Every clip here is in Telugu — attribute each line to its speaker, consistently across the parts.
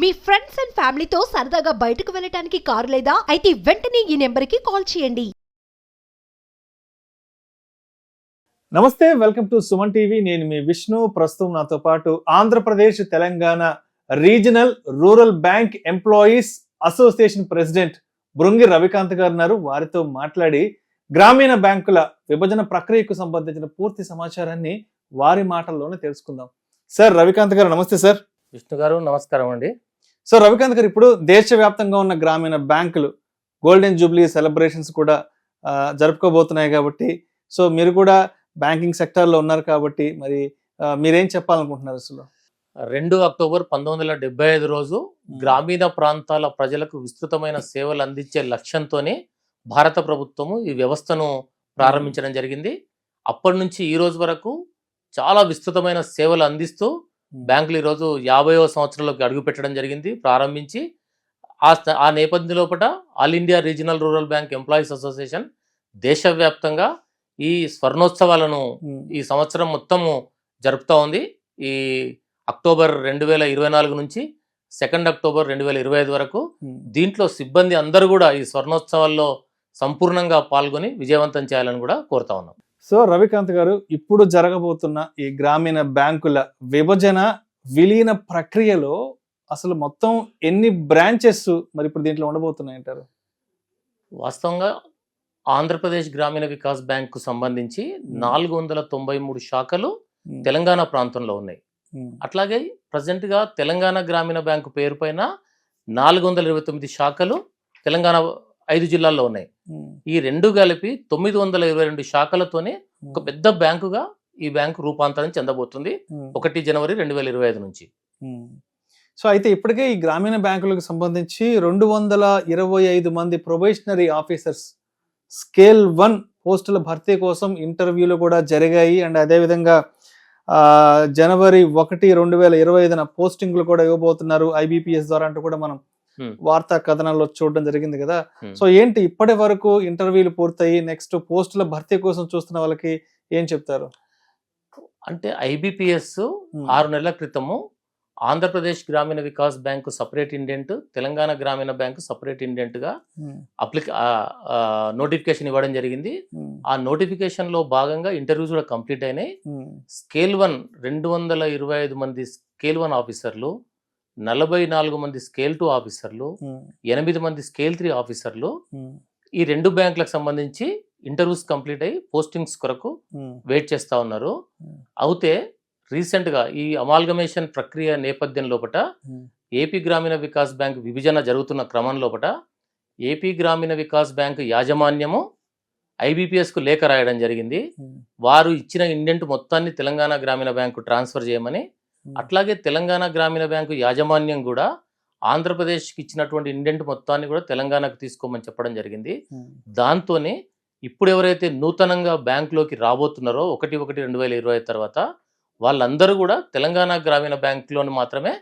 Speaker 1: మీ ఫ్రెండ్స్ అండ్ ఫ్యామిలీతో సరదాగా బయటకు వెళ్ళటానికి కారు లేదా అయితే వెంటనే ఈ నెంబర్కి కాల్ చేయండి.
Speaker 2: నమస్తే, వెల్కమ్ టు సుమన్ టీవీ. నేను మీ విష్ణు. ప్రస్తుతం నాతో పాటు Andhra Pradesh Telangana regional rural bank employees association president Brungi Ravikanth garu ఉన్నారు. వారితో మాట్లాడి గ్రామీణ బ్యాంకుల విభజన ప్రక్రియకు సంబంధించిన పూర్తి సమాచారాన్ని వారి మాటల్లోనే తెలుసుకుందాం. సార్ రవికాంత్ గారు నమస్తే. సార్
Speaker 3: విష్ణు గారు నమస్కారం అండి.
Speaker 2: సో రవికాంత్ గారు, ఇప్పుడు దేశవ్యాప్తంగా ఉన్న గ్రామీణ బ్యాంకులు గోల్డెన్ జూబ్లీ సెలబ్రేషన్స్ కూడా జరుపుకోబోతున్నాయి కాబట్టి, సో మీరు కూడా బ్యాంకింగ్ సెక్టార్లో ఉన్నారు కాబట్టి మరి మీరేం చెప్పాలనుకుంటున్నారు? అసలు
Speaker 3: 2 అక్టోబర్ 1975 రోజు గ్రామీణ ప్రాంతాల ప్రజలకు విస్తృతమైన సేవలు అందించే లక్ష్యంతోనే భారత ప్రభుత్వము ఈ వ్యవస్థను ప్రారంభించడం జరిగింది. అప్పటి నుంచి ఈ రోజు వరకు చాలా విస్తృతమైన సేవలు అందిస్తూ బ్యాంకులు ఈరోజు 50వ సంవత్సరంలోకి అడుగు పెట్టడం జరిగింది. ప్రారంభించి ఆ నేపథ్యం లోపల all India regional rural bank employees association దేశవ్యాప్తంగా ఈ స్వర్ణోత్సవాలను ఈ సంవత్సరం మొత్తము జరుపుతూ ఉంది. ఈ అక్టోబర్ 2024 నుంచి 2 అక్టోబర్ 2025 వరకు. దీంట్లో సిబ్బంది అందరూ కూడా ఈ స్వర్ణోత్సవాల్లో సంపూర్ణంగా పాల్గొని విజయవంతం చేయాలని కూడా కోరుతా ఉన్నాం.
Speaker 2: సో రవికాంత్ గారు, ఇప్పుడు జరగబోతున్న ఈ గ్రామీణ బ్యాంకుల విభజన విలీన ప్రక్రియలో అసలు మొత్తం ఎన్ని బ్రాంచెస్ మరి ఇప్పుడు దీంట్లో ఉండబోతున్నాయి అంటారు?
Speaker 3: వాస్తవంగా ఆంధ్రప్రదేశ్ గ్రామీణ వికాస్ బ్యాంకు సంబంధించి 493 శాఖలు తెలంగాణ ప్రాంతంలో ఉన్నాయి. అట్లాగే ప్రజెంట్గా తెలంగాణ గ్రామీణ బ్యాంకు పేరు పైన 429 శాఖలు తెలంగాణ 5 జిల్లాల్లో ఉన్నాయి. ఈ రెండు కలిపి 922 శాఖలతోనే ఒక పెద్ద బ్యాంకుగా ఈ బ్యాంకు రూపాంతరం చెందబోతుంది 1 జనవరి 2025 నుంచి.
Speaker 2: సో అయితే ఇప్పటికే ఈ గ్రామీణ బ్యాంకులకు సంబంధించి 225 మంది ప్రొబేషనరీ ఆఫీసర్స్ స్కేల్ 1 పోస్టుల భర్తీ కోసం ఇంటర్వ్యూలు కూడా జరిగాయి. అండ్ అదేవిధంగా జనవరి 1, 2025 పోస్టింగ్లు కూడా ఇవ్వబోతున్నారు IBPS ద్వారా అంటూ కూడా మనం వార్తా కథనాల్లో చూడడం జరిగింది కదా. సో ఏంటి ఇప్పటి వరకు ఇంటర్వ్యూలు పూర్తయి నెక్స్ట్ పోస్టుల భర్తీ కోసం చూస్తున్న వాళ్ళకి ఏం చెప్తారు?
Speaker 3: అంటే IBPS 6 నెలల క్రితము ఆంధ్రప్రదేశ్ గ్రామీణ Vikas bank separate indent, Telangana గ్రామీణ బ్యాంకు సపరేట్ ఇండెంట్ గా నోటిఫికేషన్ ఇవ్వడం జరిగింది. ఆ నోటిఫికేషన్ లో భాగంగా ఇంటర్వ్యూస్ కూడా కంప్లీట్ అయినాయి. స్కేల్ 1 225 మంది స్కేల్ 1 ఆఫీసర్లు, 44 మంది స్కేల్ 2 ఆఫీసర్లు, 8 మంది స్కేల్ 3 ఆఫీసర్లు ఈ 2 బ్యాంకులకు సంబంధించి ఇంటర్వ్యూస్ కంప్లీట్ అయ్యి పోస్టింగ్స్ కొరకు వెయిట్ చేస్తా ఉన్నారు. అయితే రీసెంట్ గా ఈ అమాల్గమేషన్ ప్రక్రియ నేపథ్యం లోపల ఏపీ గ్రామీణ వికాస్ బ్యాంక్ విభజన జరుగుతున్న క్రమం లోపల ఏపీ గ్రామీణ వికాస్ బ్యాంక్ యాజమాన్యము IBPS కు లేఖ రాయడం జరిగింది. వారు ఇచ్చిన ఇండెంట్ మొత్తాన్ని తెలంగాణ గ్రామీణ బ్యాంకు ట్రాన్స్ఫర్ చేయమని, అట్లాగే తెలంగాణ గ్రామీణ బ్యాంకు యాజమాన్యం కూడా ఆంధ్రప్రదేశ్కి ఇచ్చినటువంటి ఇండెంట్ మొత్తాన్ని కూడా తెలంగాణకు తీసుకోమని చెప్పడం జరిగింది. దాంతోనే ఇప్పుడు ఎవరైతే నూతనంగా బ్యాంకులోకి రాబోతున్నారో 1/1/2025 తర్వాత వాళ్ళందరూ కూడా తెలంగాణ గ్రామీణ బ్యాంకులోని మాత్రమే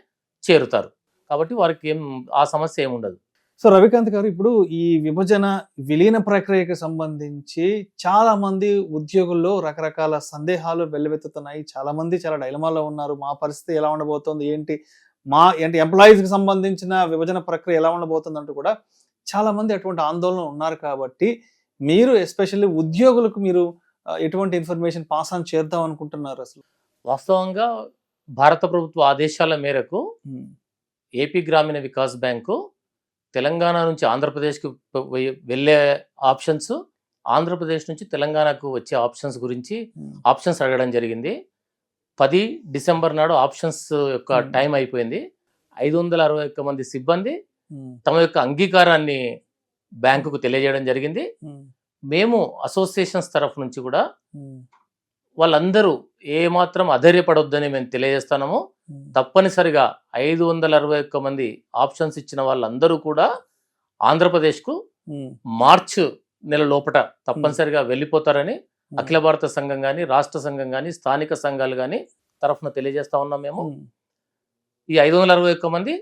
Speaker 3: చేరుతారు. కాబట్టి వారికి ఆ సమస్య ఏముండదు.
Speaker 2: సో రవికాంత్ గారు, ఇప్పుడు ఈ విభజన విలీన ప్రక్రియకు సంబంధించి చాలా మంది ఉద్యోగుల్లో రకరకాల సందేహాలు వెల్లువెత్తుతున్నాయి. చాలా మంది చాలా డైలమాలో ఉన్నారు. మా పరిస్థితి ఎలా ఉండబోతోంది, ఏంటి ఎంప్లాయీస్కి సంబంధించిన విభజన ప్రక్రియ ఎలా ఉండబోతుంది అంటూ కూడా చాలా మంది అటువంటి ఆందోళన ఉన్నారు. కాబట్టి మీరు ఎస్పెషల్లీ ఉద్యోగులకు మీరు ఎటువంటి ఇన్ఫర్మేషన్ పాస్ ఆన్ చేద్దాం అనుకుంటున్నారు? అసలు
Speaker 3: వాస్తవంగా భారత ప్రభుత్వ ఆదేశాల మేరకు ఏపీ గ్రామీణ వికాస్ బ్యాంకు తెలంగాణ నుంచి ఆంధ్రప్రదేశ్కి వెళ్ళే ఆప్షన్స్, ఆంధ్రప్రదేశ్ నుంచి తెలంగాణకు వచ్చే ఆప్షన్స్ గురించి ఆప్షన్స్ అడగడం జరిగింది. 10 డిసెంబర్ నాడు ఆప్షన్స్ యొక్క టైం అయిపోయింది. 561 మంది సిబ్బంది తమ యొక్క అంగీకారాన్ని బ్యాంకుకు తెలియజేయడం జరిగింది. మేము అసోసియేషన్స్ తరఫు నుంచి కూడా వాళ్ళందరూ ఏమాత్రం అధైర్యపడొద్దని మేము తెలియజేస్తున్నాము. తప్పనిసరిగా 561 మంది ఆప్షన్స్ ఇచ్చిన వాళ్ళందరూ కూడా ఆంధ్రప్రదేశ్కు మార్చ్ నెల లోపల తప్పనిసరిగా వెళ్ళిపోతారని అఖిల భారత సంఘం కానీ, రాష్ట్ర సంఘం కానీ, స్థానిక సంఘాలు కానీ తరఫున తెలియజేస్తా ఉన్నాం. మేము ఈ 561 మంది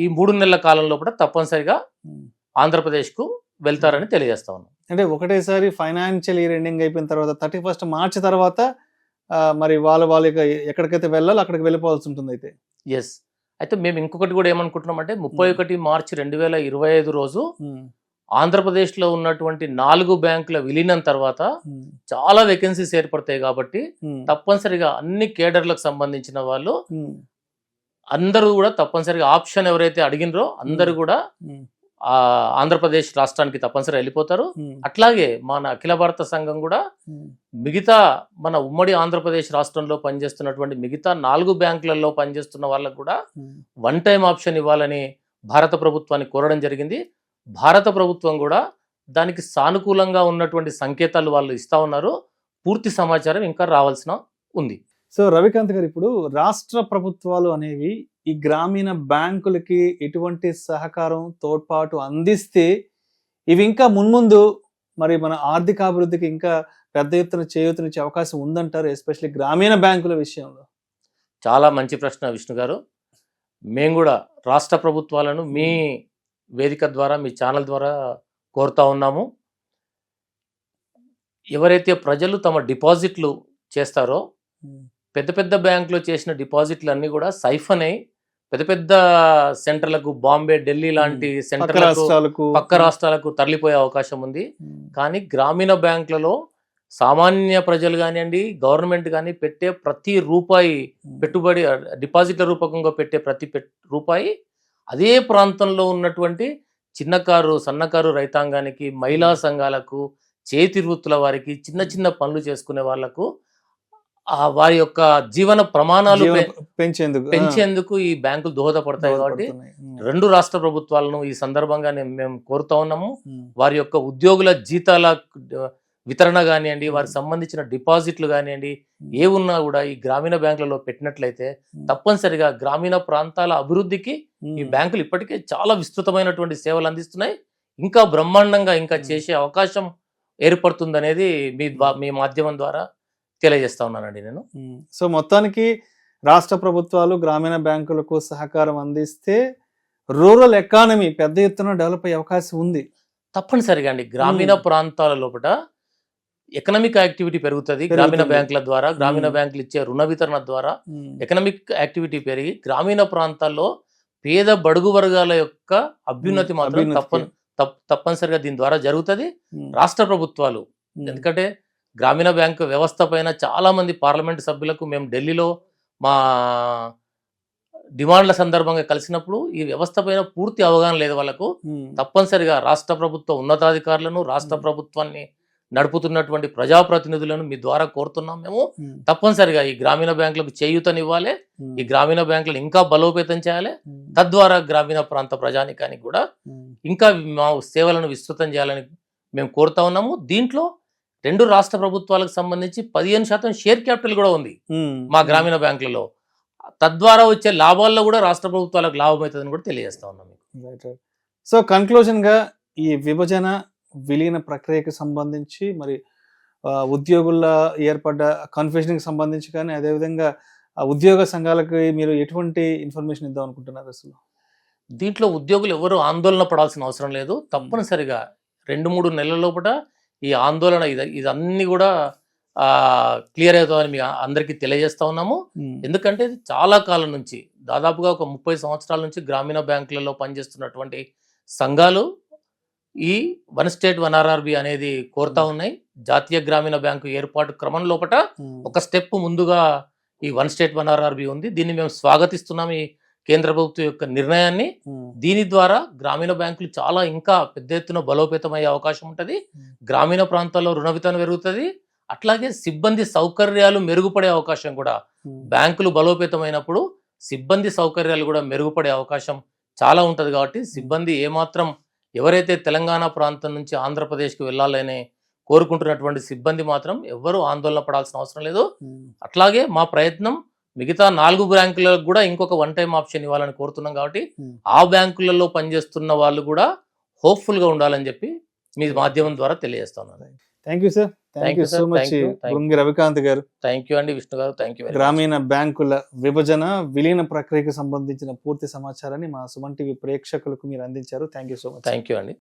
Speaker 3: ఈ 3 నెలల కాలం లోపల తప్పనిసరిగా ఆంధ్రప్రదేశ్కు వెళ్తారని తెలియజేస్తా ఉన్నాం.
Speaker 2: అంటే ఒకటేసారి ఫైనాన్షియల్ ఇయర్ ఎండింగ్ అయిపోయిన తర్వాత 31 మార్చి తర్వాత మరి వాళ్ళు ఎక్కడికైతే వెళ్ళాలో అక్కడికి వెళ్ళిపోవాల్సి ఉంటుంది అయితే.
Speaker 3: ఎస్, అయితే మేము ఇంకొకటి కూడా ఏమనుకుంటున్నాం అంటే 31 మార్చి 2025 రోజు ఆంధ్రప్రదేశ్లో ఉన్నటువంటి 4 బ్యాంకుల విలీనం తర్వాత చాలా వేకెన్సీస్ ఏర్పడతాయి కాబట్టి తప్పనిసరిగా అన్ని కేడర్లకు సంబంధించిన వాళ్ళు అందరూ కూడా తప్పనిసరిగా ఆప్షన్ ఎవరైతే అడిగినరో అందరూ కూడా ఆంధ్రప్రదేశ్ రాష్ట్రానికి తప్పనిసరిగా వెళ్ళిపోతారు. అట్లాగే మన అఖిల భారత సంఘం కూడా మిగతా మన ఉమ్మడి ఆంధ్రప్రదేశ్ రాష్ట్రంలో పనిచేస్తున్నటువంటి మిగతా 4 బ్యాంకులలో పనిచేస్తున్న వాళ్ళకు కూడా వన్ టైం ఆప్షన్ ఇవ్వాలని భారత ప్రభుత్వాన్ని కోరడం జరిగింది. భారత ప్రభుత్వం కూడా దానికి సానుకూలంగా ఉన్నటువంటి సంకేతాలు వాళ్ళు ఇస్తా ఉన్నారు. పూర్తి సమాచారం ఇంకా రావాల్సిన ఉంది.
Speaker 2: సో రవికాంత్ గారు, ఇప్పుడు రాష్ట్ర ప్రభుత్వాలు అనేవి ఈ గ్రామీణ బ్యాంకులకి ఎటువంటి సహకారం తోడ్పాటు అందిస్తే ఇవి ఇంకా మున్ముందు మరి మన ఆర్థికాభివృద్ధికి ఇంకా పెద్ద ఎత్తున చేయూతనిచ్చే అవకాశం ఉందంటారు, ఎస్పెషల్లీ గ్రామీణ బ్యాంకుల విషయంలో?
Speaker 3: చాలా మంచి ప్రశ్న విష్ణు గారు. మేము కూడా రాష్ట్ర ప్రభుత్వాలను మీ వేదిక ద్వారా, మీ ఛానల్ ద్వారా కోరుతా ఉన్నాము. ఎవరైతే ప్రజలు తమ డిపాజిట్లు చేస్తారో పెద్ద పెద్ద బ్యాంకులో చేసిన డిపాజిట్లు అన్నీ కూడా సైఫన్ అయి పెద్ద పెద్ద సెంటర్లకు, బాంబే, ఢిల్లీ లాంటి సెంటర్లకు, పక్క రాష్ట్రాలకు తరలిపోయే అవకాశం ఉంది. కానీ గ్రామీణ బ్యాంకులలో సామాన్య ప్రజలు కానివ్వండి, గవర్నమెంట్ కానీ పెట్టే ప్రతి రూపాయి పెట్టుబడి, డిపాజిట్ల రూపకంగా పెట్టే ప్రతి రూపాయి అదే ప్రాంతంలో ఉన్నటువంటి చిన్నకారు, సన్నకారు రైతాంగానికి, మహిళా సంఘాలకు, చేతి వృత్తుల వారికి, చిన్న చిన్న పనులు చేసుకునే వాళ్లకు వారి యొక్క జీవన ప్రమాణాలు పెంచేందుకు ఈ బ్యాంకులు దోహదపడతాయి. కాబట్టి 2 రాష్ట్ర ప్రభుత్వాలను ఈ సందర్భంగా మేము కోరుతా ఉన్నాము. వారి యొక్క ఉద్యోగుల జీతాల వితరణ కానివ్వండి, వారికి సంబంధించిన డిపాజిట్లు కానివ్వండి, ఏ ఉన్నా కూడా ఈ గ్రామీణ బ్యాంకులలో పెట్టినట్లయితే తప్పనిసరిగా గ్రామీణ ప్రాంతాల అభివృద్ధికి ఈ బ్యాంకులు ఇప్పటికే చాలా విస్తృతమైనటువంటి సేవలు అందిస్తున్నాయి. ఇంకా బ్రహ్మాండంగా ఇంకా చేసే అవకాశం ఏర్పడుతుందనేది మీ మాధ్యమం ద్వారా తెలియజేస్తా ఉన్నానండి నేను.
Speaker 2: సో మొత్తానికి రాష్ట్ర ప్రభుత్వాలు గ్రామీణ బ్యాంకులకు సహకారం అందిస్తే రూరల్ ఎకానమీ పెద్ద ఎత్తున డెవలప్ అయ్యే అవకాశం ఉంది.
Speaker 3: తప్పనిసరిగా అండి. గ్రామీణ ప్రాంతాల లోపల ఎకనామిక్ యాక్టివిటీ పెరుగుతుంది. గ్రామీణ బ్యాంకుల ద్వారా, గ్రామీణ బ్యాంకులు ఇచ్చే రుణ వితరణ ద్వారా ఎకనామిక్ యాక్టివిటీ పెరిగి గ్రామీణ ప్రాంతాల్లో పేద బడుగు వర్గాల యొక్క అభ్యున్నతి మాత్రం తప్పనిసరిగా దీని ద్వారా జరుగుతుంది. రాష్ట్ర ప్రభుత్వాలు, ఎందుకంటే గ్రామీణ బ్యాంకు వ్యవస్థ పైన చాలా మంది పార్లమెంట్ సభ్యులకు మేము ఢిల్లీలో మా డిమాండ్ల సందర్భంగా కలిసినప్పుడు ఈ వ్యవస్థ పైన పూర్తి అవగాహన లేదు వాళ్ళకు. తప్పనిసరిగా రాష్ట్ర ప్రభుత్వ ఉన్నతాధికారులను, రాష్ట్ర ప్రభుత్వాన్ని నడుపుతున్నటువంటి ప్రజాప్రతినిధులను మీ ద్వారా కోరుతున్నాం. మేము తప్పనిసరిగా ఈ గ్రామీణ బ్యాంకులకు చేయూతనివ్వాలి, ఈ గ్రామీణ బ్యాంకులను ఇంకా బలోపేతం చేయాలి. తద్వారా గ్రామీణ ప్రాంత ప్రజానికానికి కూడా ఇంకా మా సేవలను విస్తృతం చేయాలని మేము కోరుతా ఉన్నాము. దీంట్లో 2 రాష్ట్ర ప్రభుత్వాలకు సంబంధించి 15% షేర్ క్యాపిటల్ కూడా ఉంది మా గ్రామీణ బ్యాంకులలో. తద్వారా వచ్చే లాభాల్లో కూడా రాష్ట్ర ప్రభుత్వాలకు లాభం అవుతుందని కూడా తెలియజేస్తా ఉన్నాం.
Speaker 2: సో కన్క్లూజన్ గా ఈ విభజన విలీన ప్రక్రియకి సంబంధించి మరి ఉద్యోగుల ఏర్పడ్డ కన్ఫ్యూజన్ కి సంబంధించి కానీ, అదేవిధంగా ఉద్యోగ సంఘాలకి మీరు ఎటువంటి ఇన్ఫర్మేషన్ ఇద్దాం అనుకుంటున్నారు? అసలు
Speaker 3: దీంట్లో ఉద్యోగులు ఎవరు ఆందోళన పడాల్సిన అవసరం లేదు. తప్పనిసరిగా 2-3 నెలల లోపల ఈ ఆందోళన ఇదన్నీ కూడా క్లియర్ అవుతుందని మీ అందరికీ తెలియజేస్తా ఉన్నాము. ఎందుకంటే చాలా కాలం నుంచి, దాదాపుగా ఒక 30 సంవత్సరాల నుంచి గ్రామీణ బ్యాంకులలో పనిచేస్తున్నటువంటి సంఘాలు ఈ వన్ స్టేట్ వన్ ఆర్ఆర్బి అనేది కోరుతా ఉన్నాయి. జాతీయ గ్రామీణ బ్యాంకు ఏర్పాటు క్రమం లోపల ఒక స్టెప్ ముందుగా ఈ వన్ స్టేట్ వన్ ఆర్ఆర్బి ఉంది. దీన్ని మేము స్వాగతిస్తున్నాం, ఈ కేంద్ర ప్రభుత్వం యొక్క నిర్ణయాన్ని. దీని ద్వారా గ్రామీణ బ్యాంకులు చాలా ఇంకా పెద్ద ఎత్తున బలోపేతమయ్యే అవకాశం ఉంటుంది. గ్రామీణ ప్రాంతాల్లో రుణ వితరణ పెరుగుతుంది. అట్లాగే సిబ్బంది సౌకర్యాలు మెరుగుపడే అవకాశం కూడా, బ్యాంకులు బలోపేతమైనప్పుడు సిబ్బంది సౌకర్యాలు కూడా మెరుగుపడే అవకాశం చాలా ఉంటుంది. కాబట్టి సిబ్బంది ఏమాత్రం ఎవరైతే తెలంగాణ ప్రాంతం నుంచి ఆంధ్రప్రదేశ్కి వెళ్ళాలని కోరుకుంటున్నటువంటి సిబ్బంది మాత్రం ఎవ్వరూ ఆందోళన పడాల్సిన అవసరం లేదు. అట్లాగే మా ప్రయత్నం మిగతా 4 బ్యాంకులకు కూడా ఇంకొక వన్ టైం ఆప్షన్ ఇవ్వాలని కోరుతున్నాం. కాబట్టి ఆ బ్యాంకులలో పనిచేస్తున్న వాళ్ళు కూడా హోప్ఫుల్ గా ఉండాలని చెప్పి మీ మాధ్యమం ద్వారా తెలియజేస్తున్నాను.
Speaker 2: Thank you sir. Thank you so much Brungi Ravikanth garu.
Speaker 3: Thank you అండి విష్ణు గారు. Thank you.
Speaker 2: గ్రామీణ బ్యాంకుల విభజన విలీన ప్రక్రియకు సంబంధించిన పూర్తి సమాచారాన్ని మా సుమన్ టీవీ ప్రేక్షకులకు మీరు అందించారు. Thank you so much.
Speaker 3: Thank you అండి.